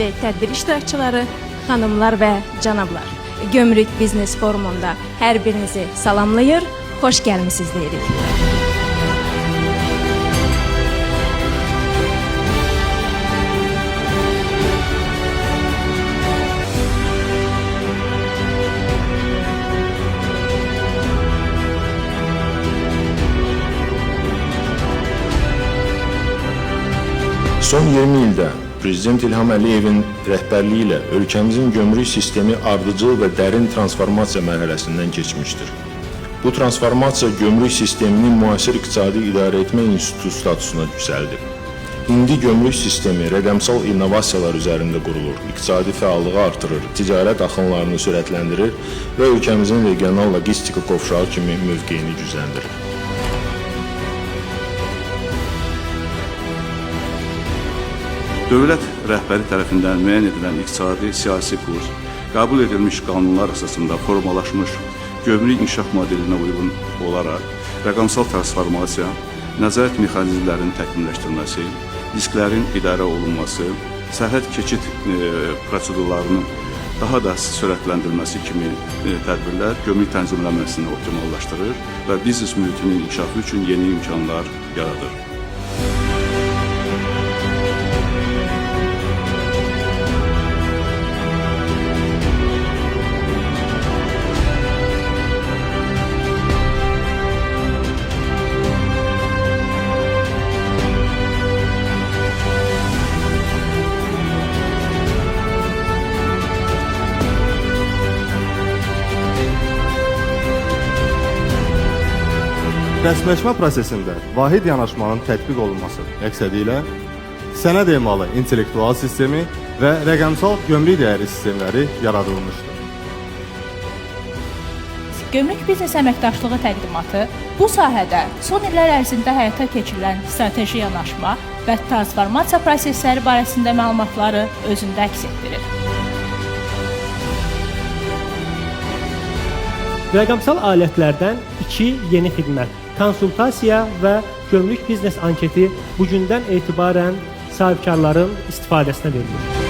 Hörmətli tədbir iştirakçıları, xanımlar və cənablar, Gömrük Biznes Forumunda hər birinizi salamlayır, xoş gəlmisiniz deyirik. Son 20 ildə Prezident İlham Əliyevin rəhbərliyi ilə ölkəmizin gömrük sistemi ardıcıl və dərin transformasiya mərhələsindən keçmişdir. Bu transformasiya gömrük sistemini müasir iqtisadi idarə etmə institutu statusuna yüksəldir. İndi gömrük sistemi rəqəmsal innovasiyalar üzərində qurulur, iqtisadi fəallığı artırır, ticarət axınlarını sürətləndirir və ölkəmizin regional logistika qovşağı kimi mövqeyini gücləndirir. Dövlət rəhbəri tərəfindən müəyyən edilən iqtisadi, siyasi kurs, qəbul edilmiş qanunlar əsasında formalaşmış gömrük inkişaf modelinə uyğun olaraq rəqəmsal transformasiya, nəzarət mexanizmlərinin təkmilləşdirilməsi, risklərin idarə olunması, sərhəd keçid prosedurlarının daha da sürətləndirilməsi kimi tədbirlər gömrük tənzimləməsini optimallaşdırır və biznes mühitinin inkişafı üçün yeni imkanlar yaradır. Rəsmiləşmə prosesində vahid yanaşmanın tətbiq olunması məqsədi ilə sənəd emalı intellektual sistemi və rəqəmsal gömrük dəyəri sistemləri yaradılmışdır. Gömrük biznes əməkdaşlığı təqdimatı bu sahədə son illər ərzində həyata keçirilən strateji yanaşma və transformasiya prosesləri barəsində məlumatları özündə əks etdirir. Rəqəmsal alətlərdən 2 yeni xidmət, konsultasiya və gömrük biznes anketi bugündən etibarən sahibkarların istifadəsinə verilir.